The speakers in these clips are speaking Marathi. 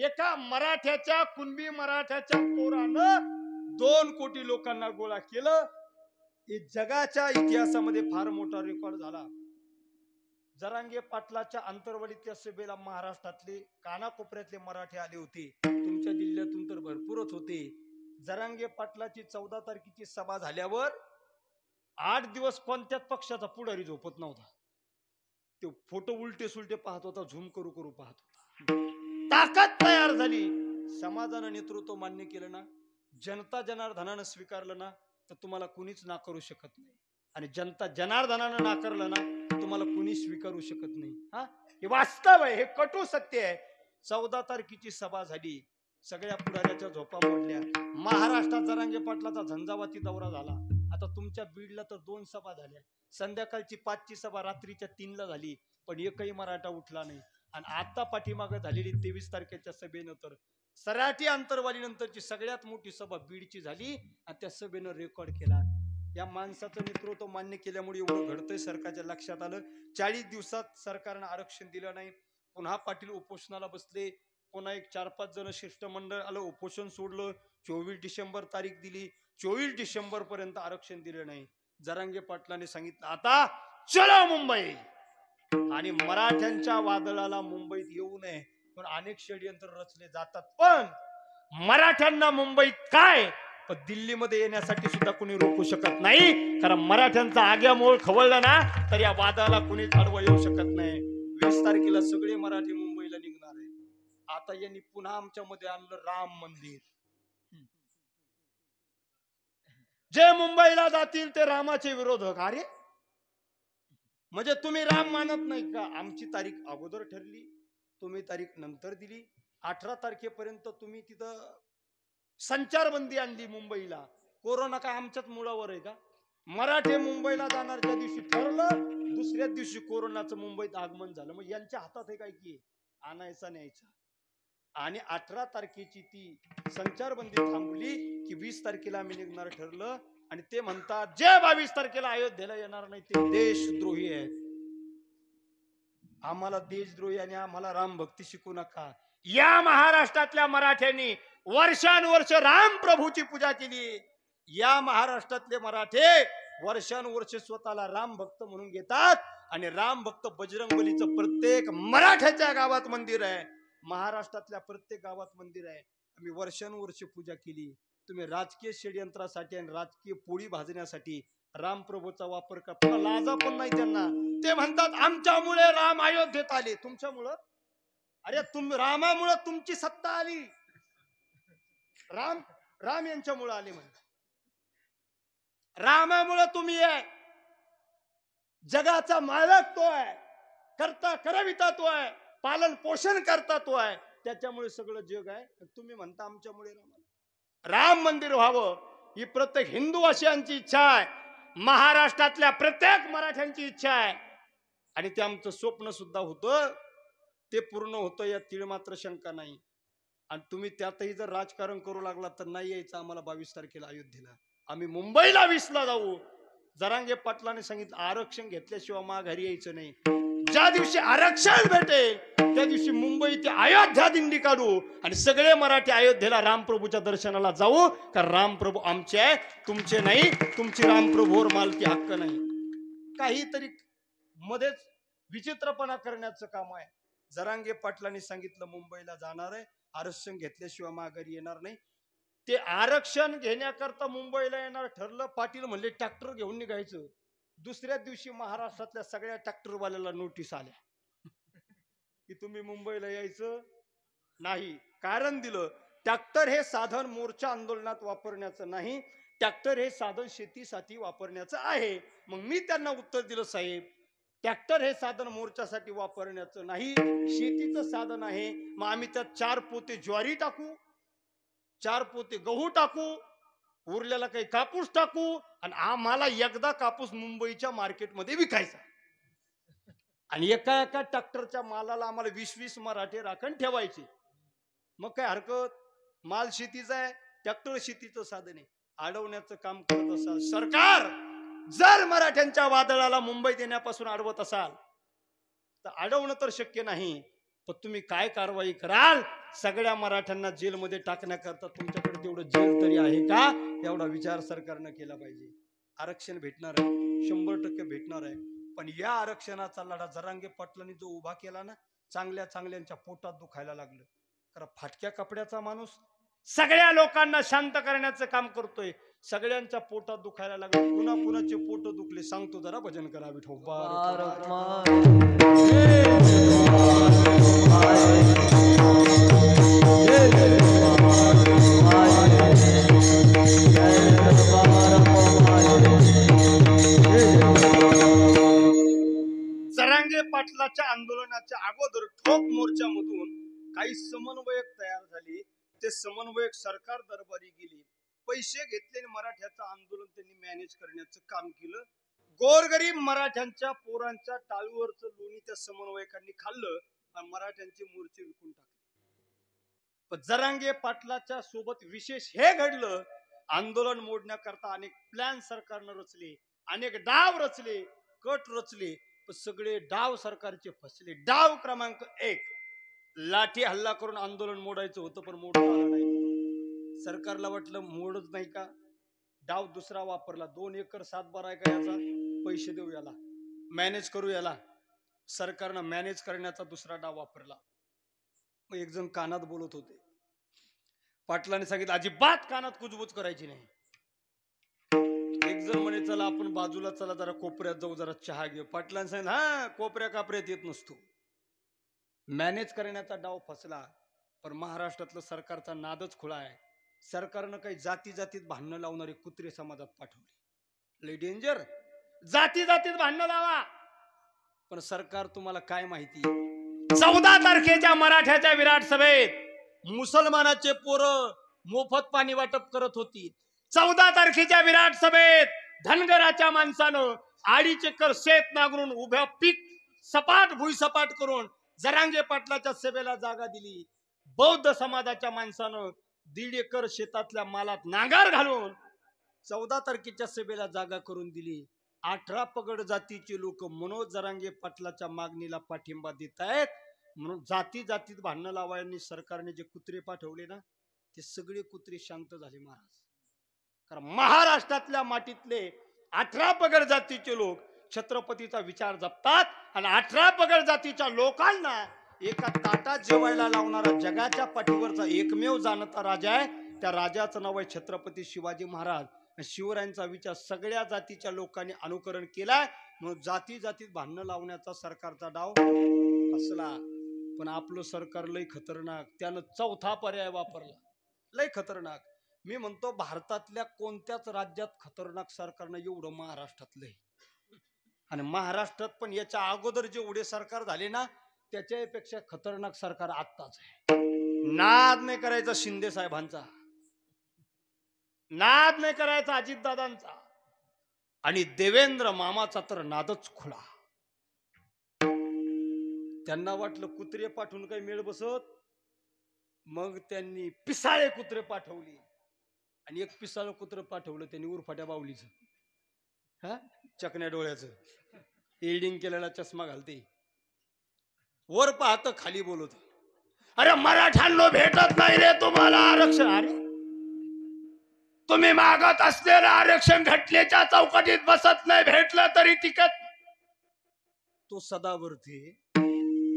एका मराठ्याच्या कुणबी मराठ्याच्या पोरानं 2 कोटी लोकांना गोळा केलं. हे जगाच्या इतिहासामध्ये फार मोठा रेकॉर्ड झाला. जरांगे पाटलाच्या आंतरवालीतल्या सभेला महाराष्ट्रातले कानाकोपऱ्यातले मराठी आले होते. तुमच्या जिल्ह्यातून तर भरपूरच होते. जरांगे पाटलाची 14 तारखेची सभा झाल्यावर 8 दिवस कोणत्याच पक्षाचा पुढारी झोपत नव्हता. तो फोटो उलटे सुलटे पाहत होता, झूम करू करू पाहत होता. ताकद तयार झाली. समाजानं नेतृत्व मान्य केलं ना, जनता जनार्दनानं स्वीकारलं ना, तर तुम्हाला कुणीच नाकारू शकत नाही. आणि जनता जनार्दनानं नाकारलं ना, तुम्हाला कुणी स्वीकारू शकत नाही. हा, हे वास्तव आहे, हे कटू सत्य आहे. 14 तारखेची सभा झाली, सगळ्या पुढाऱ्याच्या झोपा मोडल्या. महाराष्ट्रात जरांगे पाटलाचा झंझावाती दौरा झाला. आता तुमच्या बीडला तर 2 सभा झाल्या. संध्याकाळची 5ची सभा रात्रीच्या 3ला झाली, पण एकही मराठा उठला नाही. आणि आता पाठीमागे झालेली 23 तारखेच्या सभेनंतर सराठी आंतरवाली नंतरची सगळ्यात मोठी सभा बीडची झाली आणि त्या सभेनं रेकॉर्ड केला. या माणसाचं नेतृत्व मान्य केल्यामुळे एवढं घडतंय. सरकारच्या लक्षात आलं. 40 दिवसात सरकारनं आरक्षण दिलं नाही. पुन्हा पाटील उपोषणाला बसले. पुन्हा एक 4-5 जण शिष्टमंडळ आलं, उपोषण सोडलं. 24 डिसेंबर तारीख दिली. 24 डिसेंबर पर्यंत आरक्षण दिलं नाही. जरांगे पाटलांनी सांगितलं आता चलो मुंबई. आणि मराठ्यांच्या वादळाला मुंबईत येऊ नये पण अनेक षडयंत्र रचले जातात. पण मराठ्यांना मुंबईत काय, पण दिल्लीमध्ये येण्यासाठी सुद्धा कुणी रोखू शकत नाही. कारण मराठ्यांचा आग्यामोळ खवळला ना, तर या वादाला कुणी आडवं येऊ शकत नाही. 20 तारखेला सगळे मराठी मुंबईला निघणार आहे. आता यांनी पुन्हा आमच्या मध्ये आणलं राम मंदिर. जे मुंबईला जातील ते रामाचे विरोधक. अरे म्हणजे तुम्ही राम मानत नाही का? आमची तारीख अगोदर ठरली, तुम्ही तारीख नंतर दिली. 18 तारखेपर्यंत तुम्ही तिथं संचारबंदी आणली मुंबईला. कोरोना काय आमच्याच मुळावर आहे का? मराठे मुंबईला जाणार ज्या दिवशी ठरलं, दुसऱ्याच दिवशी कोरोनाचं मुंबईत आगमन झालं. मग यांच्या हातात आहे काय की आणायचा न्यायचा. आणि 18 तारखेची ती संचारबंदी थांबली की 20 तारखेला आम्ही निघणार ठरलं. आणि ते म्हणतात जे 22 तारखेला अयोध्येला येणार नाही ते देशद्रोही आहेत. आम्हाला देशद्रोही आणि आम्हाला राम भक्ती शिकू नका. या महाराष्ट्रातल्या मराठ्यांनी वर्षानुवर्ष राम प्रभूची पूजा केली. या महाराष्ट्रातले मराठे वर्षानुवर्ष स्वतःला राम भक्त म्हणून घेतात. आणि राम भक्त बजरंगबलीचं प्रत्येक मराठ्याच्या गावात मंदिर आहे. महाराष्ट्रातल्या प्रत्येक गावात मंदिर आहे. आम्ही वर्षानुवर्ष पूजा केली. तुम्ही राजकीय षडयंत्रासाठी आणि राजकीय पोळी भाजण्यासाठी रामप्रभूचा वापर करता. लाजा पण नाही त्यांना. ते म्हणतात आमच्यामुळे राम अयोध्येत आले. तुमच्यामुळं? अरे रामामुळे तुमची सत्ता आली. राम यांच्यामुळे आले म्हणजे. रामामुळे तुम्ही आहे. जगाचा मालक तो आहे, करता करविता तो आहे, पालन पोषण करता तो आहे. त्याच्यामुळे सगळं जग आहे. तुम्ही म्हणता आमच्यामुळे राम मंदिर व्हावं ही प्रत्येक हिंदूवासियांची इच्छा आहे. महाराष्ट्रातल्या प्रत्येक मराठ्यांची इच्छा आहे. आणि ते आमचं स्वप्न सुद्धा होतं, ते पूर्ण होतं, यात तीळ मात्र शंका नाही. आणि तुम्ही त्यातही जर राजकारण करू लागला तर नाही यायचं आम्हाला 22 तारखेला अयोध्येला. आम्ही मुंबईला 20ला जाऊ. जरांगे पाटलाने सांगितलं आरक्षण घेतल्याशिवाय माघारी यायचं नाही. ज्या दिवशी आरक्षण भेटेल त्या दिवशी मुंबई ते अयोध्या दिंडी काढू आणि सगळे मराठी अयोध्येला रामप्रभूच्या दर्शनाला जाऊ. कारण रामप्रभू आमचे आहे, तुमचे नाही. तुमची रामप्रभूवर मालकी हक्क नाही. काहीतरी मध्येच विचित्रपणा करण्याचं काम आहे. जरांगे पाटलांनी सांगितलं मुंबईला जाणार आहे, आरक्षण घेतल्याशिवाय माघारी येणार नाही. ते आरक्षण घेण्याकरता मुंबईला येणार ठरलं. पाटील म्हणले ट्रॅक्टर घेऊन निघायचं. दुसऱ्या दिवशी महाराष्ट्रातल्या सगळ्या ट्रॅक्टरवाल्याला नोटीस आल्या की तुम्ही मुंबईला यायचं नाही. कारण दिलं, ट्रॅक्टर हे साधन मोर्चा आंदोलनात वापरण्याचं नाही, ट्रॅक्टर हे साधन शेतीसाठी वापरण्याचं आहे. मग मी त्यांना उत्तर दिलं साहेब ट्रॅक्टर हे साधन मोर्चासाठी वापरण्याचं नाही, शेतीचं साधन आहे. मग आम्ही त्यात 4 पोते ज्वारी टाकू, 4 पोते गहू टाकू, उरलेला काही कापूस टाकू आणि आम्हाला एकदा कापूस मुंबईच्या मार्केटमध्ये विकायचा. आणि एका एका ट्रॅक्टरच्या मालाला आम्हाला 20-20 मराठे राखण ठेवायचे. मग काय हरकत, माल शेतीचा आहे, ट्रॅक्टर शेतीचं साधन आहे. अडवण्याचं काम करत असाल सरकार, जर मराठ्यांच्या वादळाला मुंबईत येण्यापासून अडवत असाल तर अडवणं तर शक्य नाही. पण तुम्ही काय कारवाई कराल? सगळ्या मराठ्यांना जेलमध्ये टाकण्याकरता तुमच्याकडे तेवढं जेल तरी आहे का? एवढा विचार सरकारनं केला पाहिजे. आरक्षण भेटणार आहे, 100% भेटणार आहे. पण या आरक्षणाचा लढा जरांगे पाटलांनी जो उभा केला ना, चांगल्या चांगल्यांच्या पोटात दुखायला लागलं. कारण फाटक्या कपड्याचा माणूस सगळ्या लोकांना शांत करण्याचं काम करतोय, सगळ्यांच्या पोटात दुखायला लागलं. पुन्हा कुणाचे पोट दुखले सांगतो, जरा भजन करा विठोबा. जरांगे पाटलाच्या आंदोलनाच्या अगोदर ठोक मोर्चामधून काही समन्वयक तयार झाले. ते समन्वयक सरकार दरबारी गेले, पैसे घेतले आणि मराठ्याचं आंदोलन त्यांनी मॅनेज करण्याचं काम केलं. गोरगरीब मराठ्यांच्या पोरांच्या टाळूवरचं लोणी त्या समन्वयकांनी खाल्लं आणि मराठ्यांचे मोर्चे विकून टाकले. पण जरांगे पाटलाच्या सोबत विशेष हे घडलं, आंदोलन मोडण्याकरता अनेक प्लॅन सरकारनं रचले, अनेक डाव रचले, कट रचले, पण सगळे डाव सरकारचे फसले. डाव क्रमांक 1, लाठी हल्ला करून आंदोलन मोडायचं होतं, पण मोडता आलं नाही. सरकारला वाटलं मोडच नाही का, डाव दुसरा वापरला. 2 एकर 7 आहे का याचा, पैसे देऊ याला, मॅनेज करू याला. सरकारनं मॅनेज करण्याचा दुसरा डाव वापरला. मग एक जण कानात बोलत होते, पाटलाने सांगितलं अजिबात कानात कुजबूज करायची नाही. एक जण म्हणे चला आपण बाजूला चला, जरा कोपऱ्यात जाऊ, जरा चहा घेऊ. पाटलांनी सांगितलं हा कोपऱ्या कापऱ्यात येत नसतो. मॅनेज करण्याचा डाव फसला. पण महाराष्ट्रातलं सरकारचा नादच खुळा आहे. सरकारनं काही जाती जातीत भांडणं लावणारे कुत्रे समाजात पाठवले. लय डेंजर, जाती जातीत भांडणं लावा. पण सरकार तुम्हाला काय माहिती, 14 तारखेच्या मराठ्याच्या विराट सभेत मुसलमानाचे पोरं मोफत पाणी वाटप करत होती. 14 तारखेच्या विराट सभेत धनगराच्या माणसानं 2.5 एकर शेत नांगरून उभ्या पीक सपाट भुईसपाट करून जरांगे पाटलाच्या सभेला जागा दिली. बौद्ध समाजाच्या माणसानं 1.5 एकर शेतातल्या मालात नांगर घालून 14 तारखेच्या सभेला जागा करून दिली. 18 पगड जातीचे लोक मनोज जरांगे पाटलाच्या मागणीला पाठिंबा देत आहेत. म्हणून जाती जातीत भांडणं लावायला सरकारने जे कुत्रे पाठवले ना, ते सगळे कुत्रे शांत झाले महाराज. कारण महाराष्ट्रातल्या मातीतले 18 पगड जातीचे लोक छत्रपतीचा विचार जपतात आणि 18 पगड जातीच्या लोकांना एका ताटात जेवायला लावणारा जगाच्या पाठीवरचा एकमेव जाणता राजा आहे. त्या राजाचं नाव आहे छत्रपती शिवाजी महाराज. शिवरायांचा विचार सगळ्या जातीच्या लोकांनी अनुकरण केलाय. म्हणून जाती जातीत भांडणं लावण्याचा सरकारचा डाव फसला. पण आपलं सरकार लय खतरनाक, त्यानं चौथा पर्याय वापरला. लय खतरनाक. मी म्हणतो भारतातल्या कोणत्याच राज्यात खतरनाक सरकार नाही एवढं महाराष्ट्रातलंय. आणि महाराष्ट्रात पण याच्या अगोदर जे उडे सरकार झाले ना, त्याच्यापेक्षा खतरनाक सरकार आत्ताच आहे. नाद नाही करायचा शिंदे साहेबांचा, नाद नाही करायचा अजितदादांचा, आणि देवेंद्र मामाचा तर नादच खुळा. त्यांना वाटलं कुत्रे पाठवून काही मेळ बसत, मग त्यांनी पिसाळे कुत्रे पाठवली. आणि एक पिसाळ कुत्र पाठवलं त्यांनी उरफाट्या बावलीचं, हा चकण्या डोळ्याचं, एडिंग केलेला चष्मा घालते, वर पाहत खाली बोलत, अरे मराठ्यांनो भेटत नाही रे तुम्हाला आरक्षण. अरे तुम्ही मागत असलेलं आरक्षण घटनेच्या चौकटीत बसत नाही, भेटलं तरी टिकत. तो सदावर्ती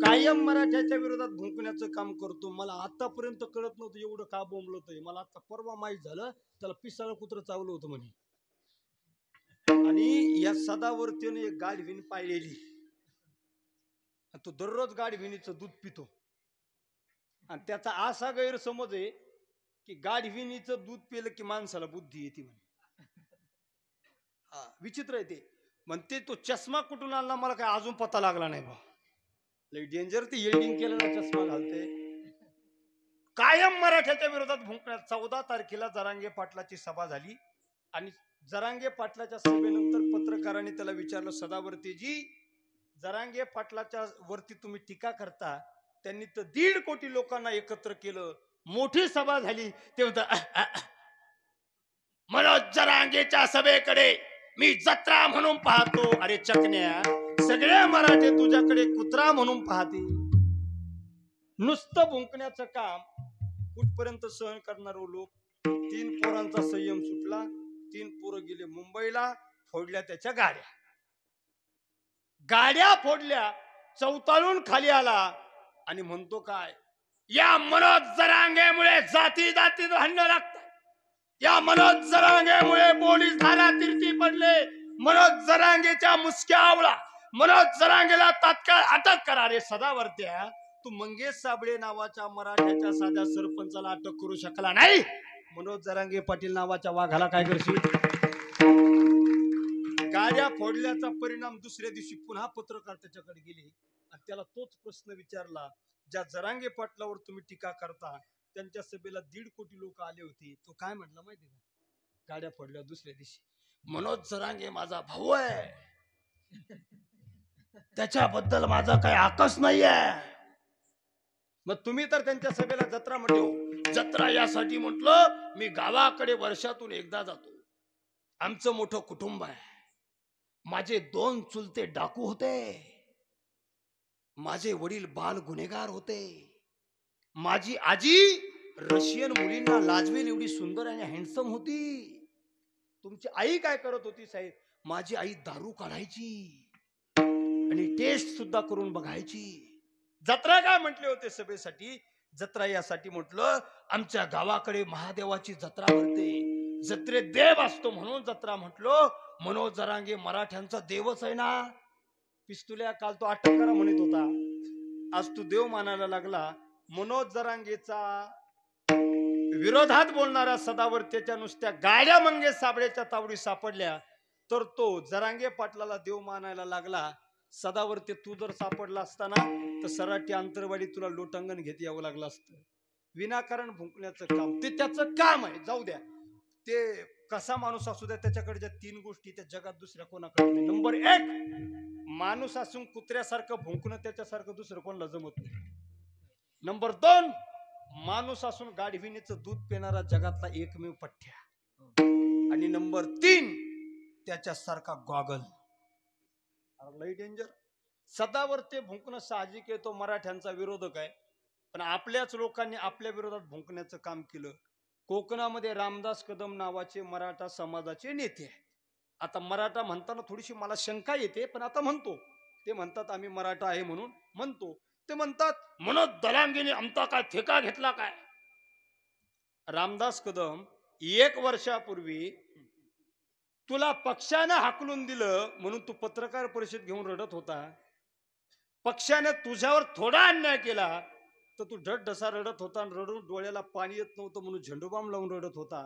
कायम मराठ्याच्या विरोधात भुंकण्याचं काम करतो. मला आतापर्यंत कळत नव्हतं एवढं का बोंबलतोय. मला आता परवा माहीत झालं, त्याला पिसाळ कुत्र चावलं होतं म्हणे. आणि या सदावर्तीने एक गाढवीन पाळलेली, तो दररोज गाढविणीचं दूध पितो. आणि त्याचा असा गैरसमज आहे की गाढविणीचं दूध पिलं की माणसाला बुद्धी येते म्हणे. हा विचित्र आहे ते. म्हणते तो चष्मा कुठून आणला मला काय अजून पता लागला नाही बा. लय डेंजर. ती एल्डिंग केलेला चष्मा घालते. कायम मराठ्याच्या विरोधात भुंकण्यात. 14 तारखेला जरांगे पाटलाची सभा झाली आणि जरांगे पाटलाच्या सभेनंतर पत्रकारांनी त्याला विचारलं, सदावर्तीजी जरांगे पाटलाच्या वरती तुम्ही टीका करता, त्यांनी तर 1.5 कोटी लोकांना एकत्र केलं, मोठी सभा झाली. ते होतं मनोज जरांगेच्या सभेकडे मी जत्रा म्हणून पाहतो. अरे चकण्या, सगळे मराठे तुझ्याकडे कुत्रा म्हणून पाहते. नुसतं भुंकण्याचं काम कुठपर्यंत सहन करणार लोक. 3 पोरांचा संयम सुटला. 3 पोरं गेले मुंबईला. फोडल्या त्याच्या गाड्या. गाड्या फोडल्या. चौताळून खाली आला आणि म्हणतो काय, या मनोज जरांगेमुळे जाती जातीत भांडणं लागतात. या मनोज जरांगेमुळे पोलीस धारातीर्थी पडले. मनोज जरांगेच्या मुसक्या आवळा. मनोज जरांगेला तात्काळ अटक करा. रे सदावर्त्या, तू मंगेश साबळे नावाच्या मराठ्याच्या साध्या सरपंचाला अटक करू शकला नाही. मनोज जरांगे पाटील नावाच्या वाघाला काय करशील? गाड्या फोडल्याचा परिणाम दुसऱ्या दिवशी पुन्हा पत्रकार त्याच्याकडे गेले आणि त्याला तोच प्रश्न विचारला. ज्या जरांगे पाटलावर तुम्ही टीका करता त्यांच्या सभेला 1.5 कोटी लोक आले होते. तो काय म्हटला माहिती का? गाड्या फोडल्या दुसऱ्या दिवशी, मनोज जरांगे माझा भाऊ आहे, त्याच्याबद्दल माझा काही आकस नाहीये. मग तुम्ही तर त्यांच्या सभेला जत्रा म्हटले. जत्रा यासाठी म्हटलं, मी गावाकडे वर्षातून एकदा जातो. आमचं मोठं कुटुंब आहे. माझे 2 चुलते डाकू होते. माझे वडील बाल गुन्हेगार होते. माझी आजी रशियन मुलींना लाजवेल एवढी सुंदर आणि हँडसम होती. तुमची आई काय करत होती साहेब? माझी आई दारू काढायची आणि टेस्ट सुद्धा करून बघायची. जत्रा काय म्हटले होते सभेसाठी? जत्रा यासाठी म्हटलं, आमच्या गावाकडे महादेवाची जत्रा भरते. जत्रेत देव असतो म्हणून जत्रा म्हटलो. मनोज जरांगे मराठ्यांचा देवच आहे ना. पिस्तुल्या काल तो अटक करा म्हणत होता, आज तू देव मानायला लागला. मनोज जरांगेचा विरोधात बोलणाऱ्या सदावर्त्याच्या नुसत्या गाड्या मंगेश साबळेच्या तावडी सापडल्या तर तो जरांगे पाटलाला देव मानायला लागला. सदावर्ते, तू जर सापडला असताना तर सराटी अंतरवाडी तुला लोटांगण घेत यावं लागलं असतं. विनाकारण भुंकण्याचं काम ते त्याचं काम आहे. जाऊ द्या, ते कसा माणूस असू द्या, त्याच्याकडच्या 3 गोष्टी त्या जगात दुसऱ्या कोणाकडे नाही. नंबर 1, माणूस असून कुत्र्यासारखं भुंकणं त्याच्यासारखं दुसरं कोणाला जमत नाही. नंबर 2, माणूस असून गाढविणीचं दूध पिणारा जगातला एकमेव पठ्ठ्या. आणि नंबर 3, त्याच्यासारखा गॉगल. लई डेंजर. सदावर्ते भुंकणं साहजिक आहे, तो मराठ्यांचा विरोधक आहे. पण आपल्याच लोकांनी आपल्या विरोधात भुंकण्याचं काम केलं. कोकणामध्ये रामदास कदम नावाचे मराठा समाजाचे नेते आहेत. आता मराठा म्हणताना थोडीशी मला शंका येते, पण आता म्हणतो. ते म्हणतात आम्ही मराठा आहे म्हणून म्हणतो. ते म्हणतात मनोज जरांगेने आमचा काय ठेका घेतला काय? रामदास कदम 1 वर्षापूर्वी तुला पक्षानं हाकलून दिलं म्हणून तू पत्रकार परिषद घेऊन रडत होता. पक्षाने तुझ्यावर थोडा अन्याय केला तर तू ढसा रडत होता. रडून डोळ्याला पाणी येत नव्हतं म्हणून झेंडूबाम लावून रडत होता.